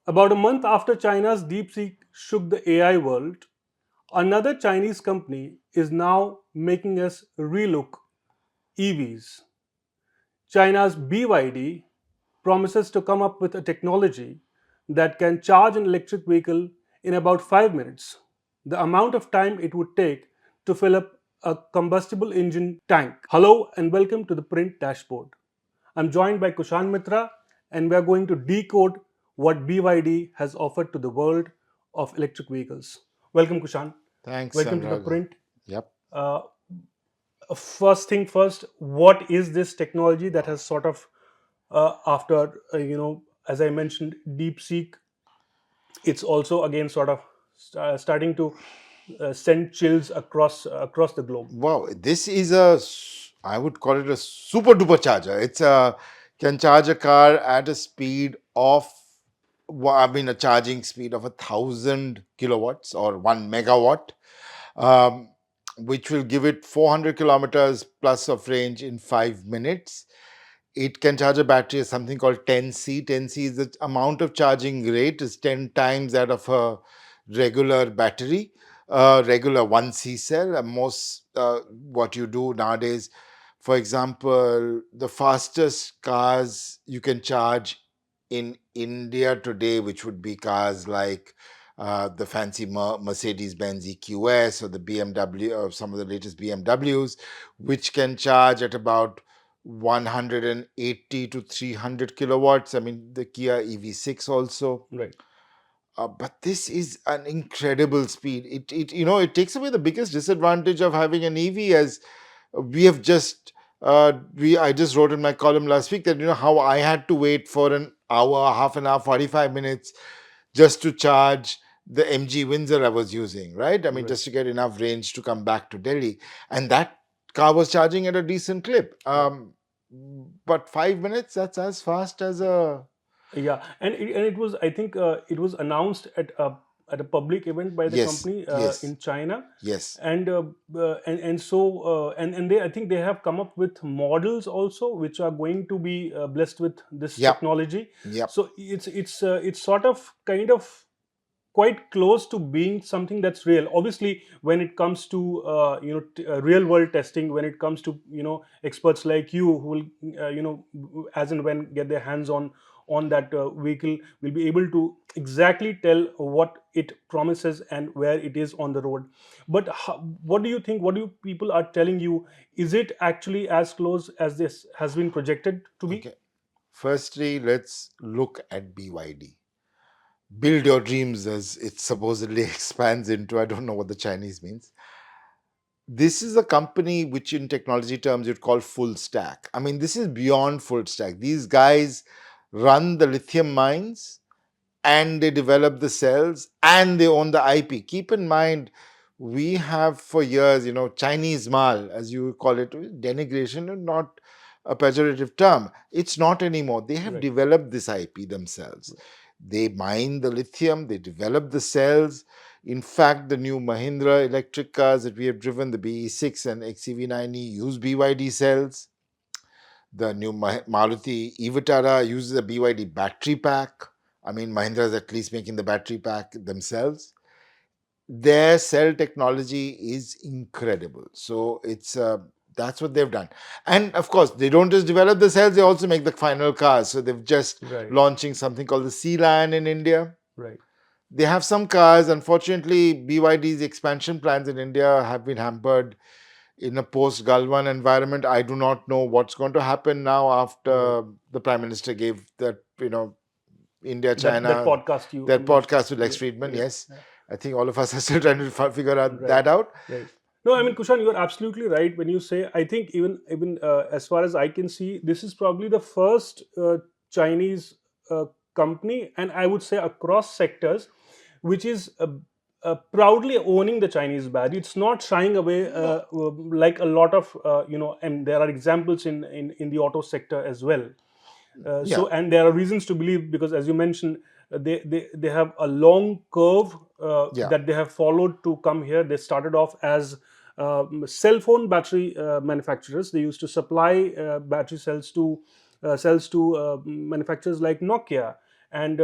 About a month after China's DeepSeek shook the AI world, another Chinese company is now making us relook EVs. China's BYD promises to come up with a technology that can charge an electric vehicle in about 5 minutes, the amount of time it would take to fill up a combustible engine tank. Hello and welcome to the Print Dashboard. I'm joined by Kushan Mitra, and we are going to decode what BYD has offered to the world of electric vehicles. Welcome, Kushan. Thanks, Welcome to the Anurag. Print. Yep. Uh, First thing first, what is this technology that has sort of after as I mentioned, DeepSeek, it's also again sort of starting to send chills across the globe. Wow, this is I would call it a super duper charger. Can charge a car at a speed of, a charging speed of 1,000 kilowatts or 1 megawatt, um, which will give it 400 kilometers plus of range in 5 minutes. It can charge a battery at something called 10C. 10C is the amount of charging rate is 10 times that of a regular battery, regular 1C cell. Most what you do nowadays, for example, the fastest cars you can charge in India today, which would be cars like the fancy Mercedes-Benz EQS or the BMW or some of the latest BMWs, which can charge at about 180 to 300 kilowatts. I mean, the Kia EV6 also. Right. But this is an incredible speed. It takes away the biggest disadvantage of having an EV, as we have just I just wrote in my column last week that how I had to wait for an hour, half an hour, 45 minutes just to charge the MG Windsor I was using, right? I mean, Right. just to get enough range to come back to Delhi. And that car was charging at a decent clip. Right. But 5 minutes, that's as fast as a. Yeah, and it was, I think it was announced at a public event by the Yes, company yes, in China, yes. and so and they, I think they have come up with models also which are going to be blessed with this Yep, technology. yep. So it's sort of kind of quite close to being something that's real. Obviously, when it comes to real world testing, when it comes to experts like you who will as and when get their hands on that vehicle, will be able to exactly tell what it promises and where it is on the road. But what do you think, what do people are telling you, is it actually as close as this has been projected to be? Okay. Firstly, let's look at BYD. Build your dreams, as it supposedly expands into. I don't know what the Chinese means. This is a company which, in technology terms, you'd call full stack. I mean, this is beyond full stack. These guys run the lithium mines and they develop the cells and they own the IP. Keep in mind, we have for years, Chinese mal, as you call it, denigration and not a pejorative term. It's not anymore. They have Right. developed this IP themselves. They mine the lithium, they develop the cells. In fact, the new Mahindra electric cars that we have driven, the BE6 and XEV9E, use BYD cells. The new Maruti Evitara uses a BYD battery pack. I mean, Mahindra is at least making the battery pack themselves. Their cell technology is incredible. So that's what they've done. And of course, they don't just develop the cells; they also make the final cars. So they've just Right. launching something called the Sea Lion in India. Right. They have some cars. Unfortunately, BYD's expansion plans in India have been hampered in a post Galwan environment. I do not know what's going to happen now Right. after the Prime Minister gave that, India, That China, podcast you that mentioned. podcast with Lex Yeah. Friedman. Yeah. Yes. I think all of us are still trying to figure Right, that out. right. No, I mean, Kushan, you are absolutely right when you say. I think even as far as I can see, this is probably the first Chinese company, and I would say across sectors, which is proudly owning the Chinese badge. It's not shying away No. like a lot of and there are examples in the auto sector as well. Yeah. And there are reasons to believe, because as you mentioned, they have a long curve Yeah. that they have followed to come here. They started off as cell phone battery manufacturers. They used to supply battery cells to manufacturers like Nokia, and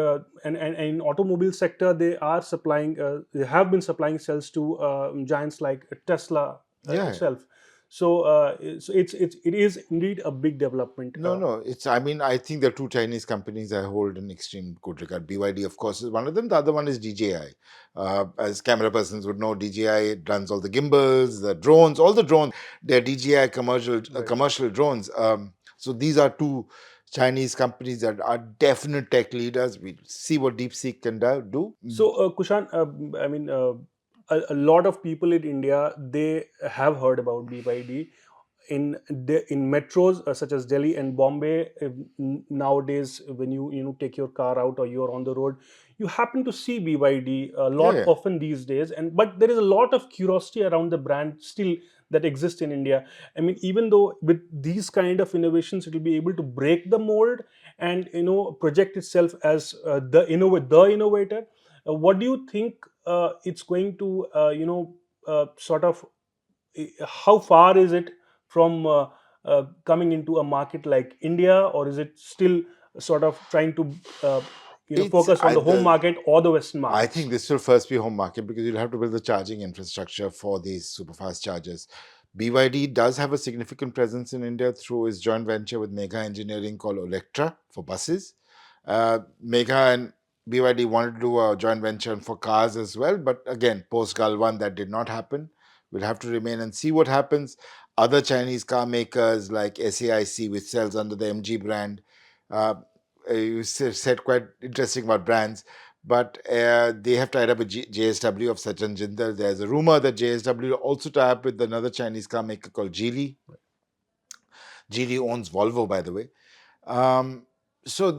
in automobile sector they are supplying, they have been supplying cells to giants like Tesla Yeah. itself. So it is indeed a big development. No, no. It's. I mean, I think there are two Chinese companies I hold in extreme good regard. BYD, of course, is one of them. The other one is DJI. As camera persons would know, DJI runs all the gimbals, the drones, all the drones. They're DJI Right. commercial drones. So these are two Chinese companies that are definite tech leaders. We see what DeepSeek can do. So, Kushan, I mean, a lot of people in India, they have heard about BYD in metros such as Delhi and Bombay. Nowadays, when you take your car out or you're on the road, you happen to see BYD a Yeah, lot yeah. often these days. And but there is a lot of curiosity around the brand still that exists in India. I mean, even though with these kind of innovations, it will be able to break the mold and project itself as the innovator. What do you think it's going to sort of how far is it from coming into a market like India, or is it still sort of trying to It's focus on I the home the market or the Western I think markets? this will first be home market because you'll have to build the charging infrastructure for these super fast chargers. BYD does have a significant presence in India through its joint venture with Mega Engineering called Electra for buses. Mega and BYD wanted to do a joint venture for cars as well, but again, post Galwan, that did not happen. We'll have to remain and see what happens. Other Chinese car makers like SAIC, which sells under the MG brand, uh, you said quite interesting about brands, but they have tied up with JSW of Sachin Jindal. There's a rumor that JSW will also tie up with another Chinese car maker called Geely. Geely owns Volvo, by the way. Um, so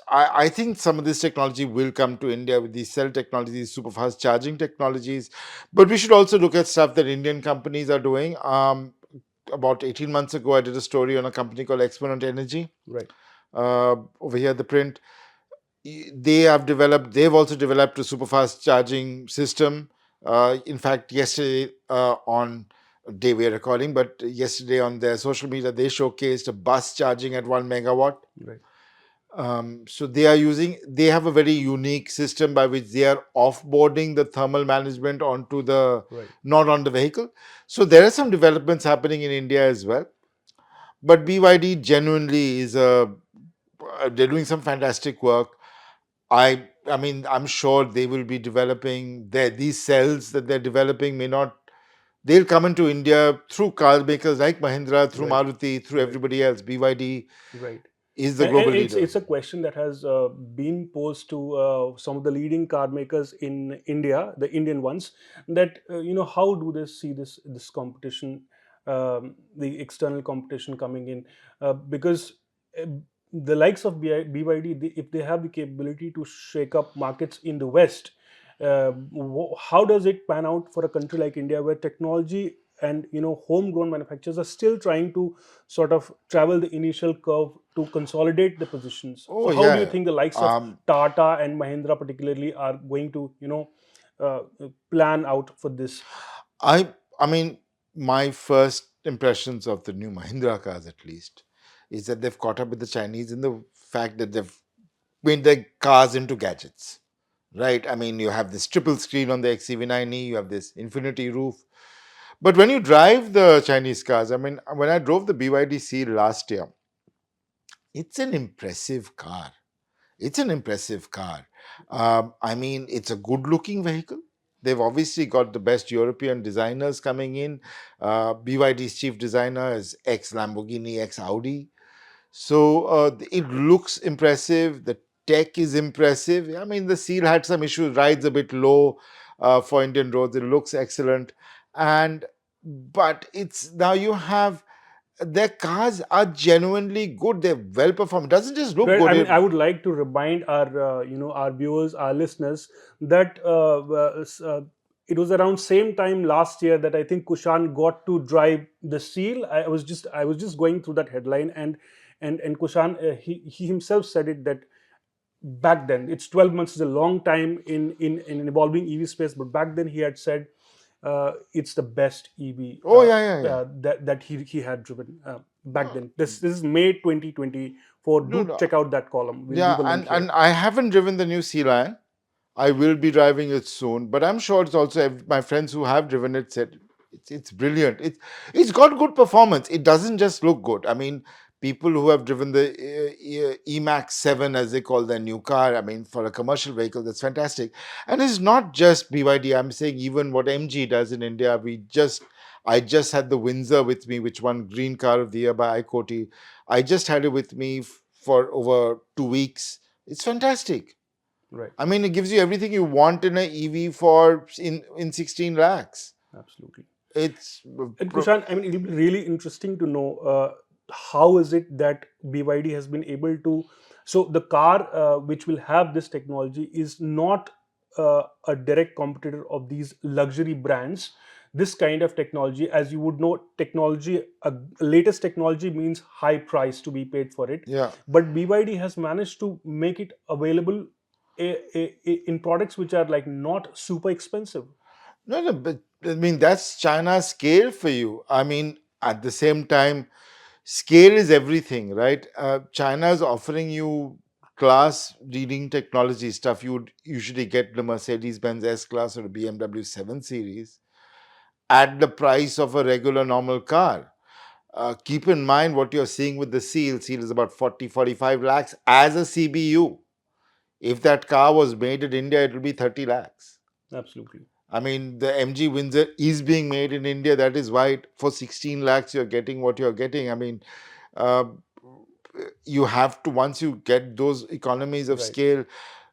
I think some of this technology will come to India with these cell technologies, super fast charging technologies, but we should also look at stuff that Indian companies are doing. About 18 months ago, I did a story on a company called Exponent Energy Right. over here, the print. They've also developed a super fast charging system. In fact, yesterday on day we are recording, but yesterday on their social media, they showcased a bus charging at 1 megawatt. Right. So they have a very unique system by which they are offboarding the thermal management onto Right. not on the vehicle. So there are some developments happening in India as well. But BYD genuinely they're doing some fantastic work. I mean, I'm sure they will be developing these cells that they're developing may not. They'll come into India through car makers like Mahindra, through Right. Maruti, through Right. everybody else. BYD Right. is the And global it's leader. it's a question that has been posed to some of the leading car makers in India, the Indian ones, that how do they see this competition, the external competition coming in, because uh, the likes of BYD, if they have the capability to shake up markets in the West, how does it pan out for a country like India where technology and homegrown manufacturers are still trying to sort of travel the initial curve to consolidate the positions? So Oh how do you yeah. think the likes of Um, Tata and Mahindra particularly are going to uh, plan out for this? I mean, my first impressions of the new Mahindra cars, at least, is that they've caught up with the Chinese in the fact that they've made their cars into gadgets. Right? I mean, you have this triple screen on the XCV9E, you have this infinity roof. But when you drive the Chinese cars, I mean, when I drove the BYD Seal last year, it's an impressive car. It's an impressive car. I mean, it's a good looking vehicle. They've obviously got the best European designers coming in. BYD's chief designer is ex Lamborghini, ex Audi. So it looks impressive. The tech is impressive. I mean, the Seal had some issues, rides a bit low for Indian roads. It looks excellent, and but it's now you have their cars are genuinely good. They're well performed. It doesn't just look Right. good. I mean, I would like to remind our our viewers, our listeners, that it was around same time last year that I think Kushan got to drive the Seal. I was just going through that headline, and Kushan, he himself said it, that back then, it's 12 months is a long time in an evolving EV space, but back then he had said it's the best EV Oh yeah, yeah, yeah. that he had driven back No, then. This is May 2020 for No, do no. check out that column. We'll Yeah, leave a link here. and I haven't driven the new Sea Lion. I will be driving it soon, but I'm sure it's also my friends who have driven it said it's brilliant. It's got good performance. It doesn't just look good. I mean, people who have driven the Emax 7, as they call their new car, I mean, for a commercial vehicle, that's fantastic. And it's not just BYD. I'm saying even what MG does in India. I just had the Windsor with me, which won Green Car of the Year by iCoty. I just had it with me for over 2 weeks. It's fantastic. Right. I mean, it gives you everything you want in an EV for in 16 lakhs. Absolutely. It's And Kushan, I mean, it'll be really interesting to know how is it that BYD has been able to. So the car which will have this technology is not a direct competitor of these luxury brands. This kind of technology, as you would know, technology, latest technology means high price to be paid for it. yeah. But BYD has managed to make it available in products which are like not super expensive. No, no, but I mean that's China's scale for you. I mean, at the same time, scale is everything, right? China is offering you class leading technology stuff. You would usually get the Mercedes Benz S Class or a BMW 7 Series at the price of a regular normal car. Keep in mind what you're seeing with the Seal. Seal is about 40, 45 lakhs as a CBU. If that car was made in India, it will be 30 lakhs. Absolutely. I mean, the MG Windsor is being made in India. That is why for 16 lakhs you're getting what you're getting. I mean, uh, you have to, once you get those economies of Right. scale,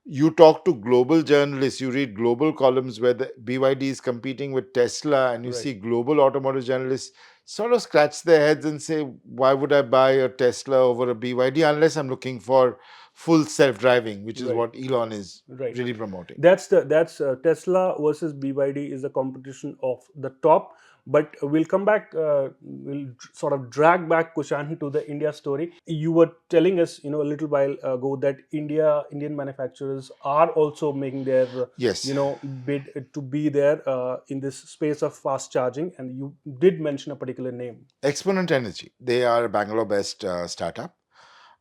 you talk to global journalists, you read global columns where the BYD is competing with Tesla, and you Right. see global automotive journalists sort of scratch their heads and say, why would I buy a Tesla over a BYD unless I'm looking for full self-driving, which is Right. what Elon is Right. really promoting. That's Tesla versus BYD is a competition of the top. But we'll come back. We'll sort of drag back Kushan to the India story. You were telling us, a little while ago that Indian manufacturers are also making their, Yes. bid to be there in this space of fast charging. And you did mention a particular name. Exponent Energy. They are a Bangalore-based startup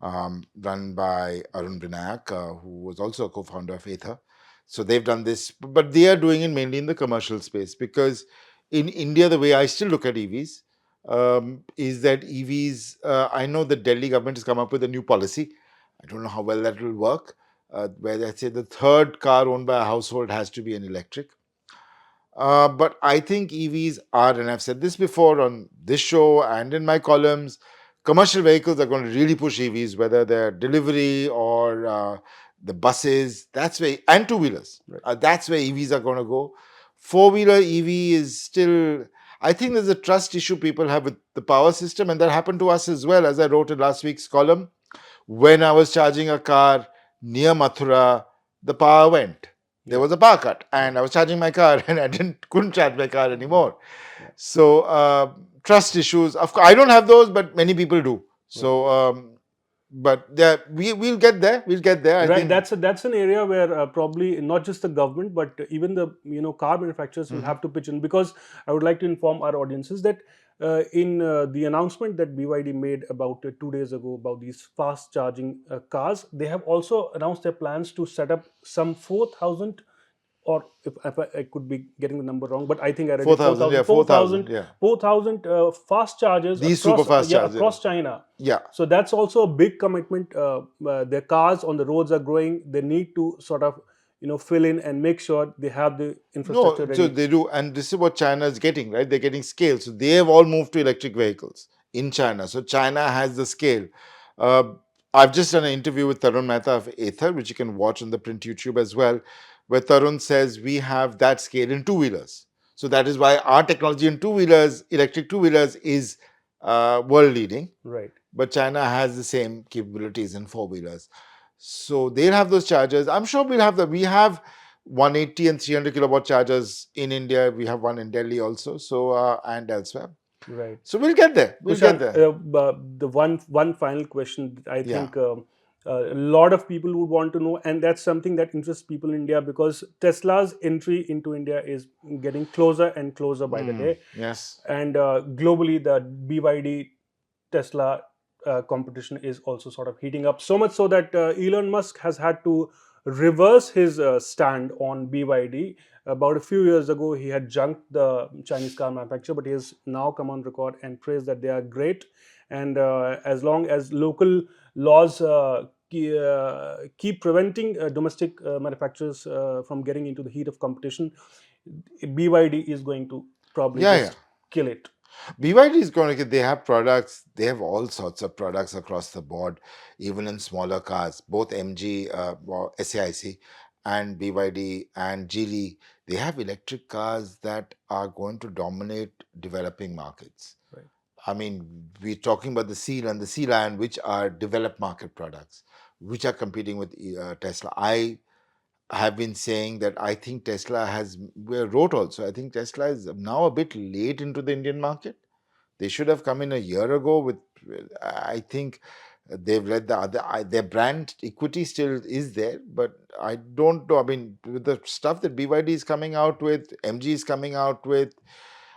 run by Arun Vinayak, who was also a co-founder of Ather. So they've done this, but they are doing it mainly in the commercial space because in India, the way I still look at EVs is that EVs. I know the Delhi government has come up with a new policy. I don't know how well that will work. Where they say the third car owned by a household has to be an electric. But I think EVs are, and I've said this before on this show and in my columns, commercial vehicles are going to really push EVs, whether they're delivery or the buses. That's where, and two wheelers. Right. That's where EVs are going to go. Four-wheeler EV is still. I think there's a trust issue people have with the power system, and that happened to us as well. As I wrote in last week's column, when I was charging a car near Mathura, the power went. There Yeah. was a power cut, Yeah. and I was charging my car, and I couldn't charge my car Yeah. anymore. Yeah. So trust issues. Of course, I don't have those, but many people do. Right. So, but yeah, we'll get there. We'll get there. I Right, think. that's an area where probably not just the government but even the car manufacturers will Mhm. have to pitch in, because I would like to inform our audiences that in the announcement that BYD made about 2 days ago about these fast charging cars, they have also announced their plans to set up some 4,000, or if I could be getting the number wrong, but I think I read Four it thousand, yeah, 4,000, 4,000, yeah. 4,000 fast chargers These super across fast chargers, across China. yeah. So that's also a big commitment. Their cars on the roads are growing. They need to sort of fill in and make sure they have the infrastructure No, so ready. they do, and this is what China is getting, right? They're getting scale. So they have all moved to electric vehicles in China. So China has the scale. Uh, I've just done an interview with Tarun Mehta of Ather, which you can watch on the print YouTube as well, where Tarun says we have that scale in two wheelers. So that is why our technology in two wheelers, electric two wheelers, is world leading. Right. But China has the same capabilities in four wheelers. So they'll have those chargers. I'm sure we'll have we have 180 and 300 kilowatt chargers in India. We have one in Delhi also. So and elsewhere. Right. So we'll get there. We'll get Kushan, there. the one final question that I Yeah. think a lot of people would want to know, and that's something that interests people in India, because Tesla's entry into India is getting closer and closer by the day, Yes. and globally the BYD Tesla competition is also sort of heating up, so much so that Elon Musk has had to reverse his stand on BYD. About a few years ago, he had junked the Chinese car manufacturer, but he has now come on record and praised that they are great. And as long as local laws keep preventing domestic manufacturers from getting into the heat of competition, BYD is going to probably Yeah, yeah. just kill it. BYD is going to get, they have products, they have all sorts of products across the board, even in smaller cars. Both MG, or SAIC, and BYD and Geely, they have electric cars that are going to dominate developing markets. Right. I mean, we're talking about the Seal and the Sea Lion, which are developed market products, which are competing with Tesla. I have been saying that I think Tesla has, we wrote also, I think Tesla is now a bit late into the Indian market. They should have come in a year ago with, I think they've let the other, their brand equity still is there, but I don't know. I mean, with the stuff that BYD is coming out with, MG is coming out with,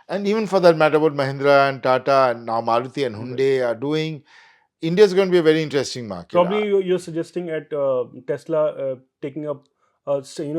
and even for that matter, what Mahindra and Tata and now Maruti and Right. Hyundai are doing, India is going to be a very interesting market. Probably you're suggesting at Tesla taking up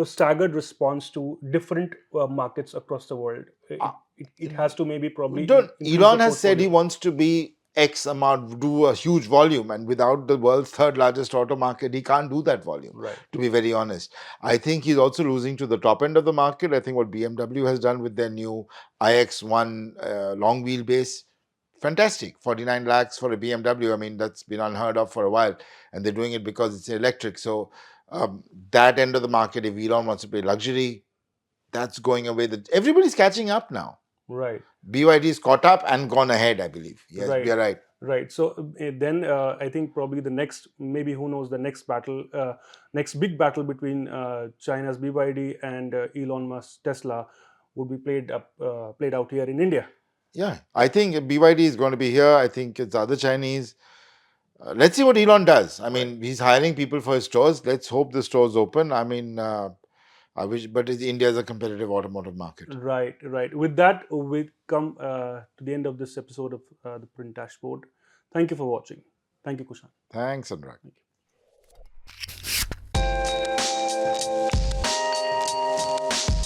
staggered response to different markets across the world. Uh, It has to maybe probably don't increase the Elon has said he portfolio. wants to be X amount, do a huge volume, and without the world's third largest auto market, he can't do that volume. Right. To be very honest, I think he's also losing to the top end of the market. I think what BMW has done with their new iX1 long wheelbase, fantastic, 49 lakhs for a BMW. I mean, that's been unheard of for a while, and they're doing it because it's electric. So that end of the market, if Elon wants to pay luxury, that's going away. That everybody's catching up now. Right. BYD's caught up and gone ahead, I believe. Yes, Right. you're right. Right. So then I think probably the next, maybe who knows, the next battle, next big battle between China's BYD and Elon Musk Tesla would be played out here in India. Yeah, I think BYD is going to be here. I think it's other Chinese. Let's see what Elon does. I Right. mean, he's hiring people for his stores. Let's hope the stores open. I mean, I wish, but India is a competitive automotive market. Right, right. With that, we come to the end of this episode of the Print Dashboard. Thank you for watching. Thank you, Kushan. Thanks, Anurag. Thank you.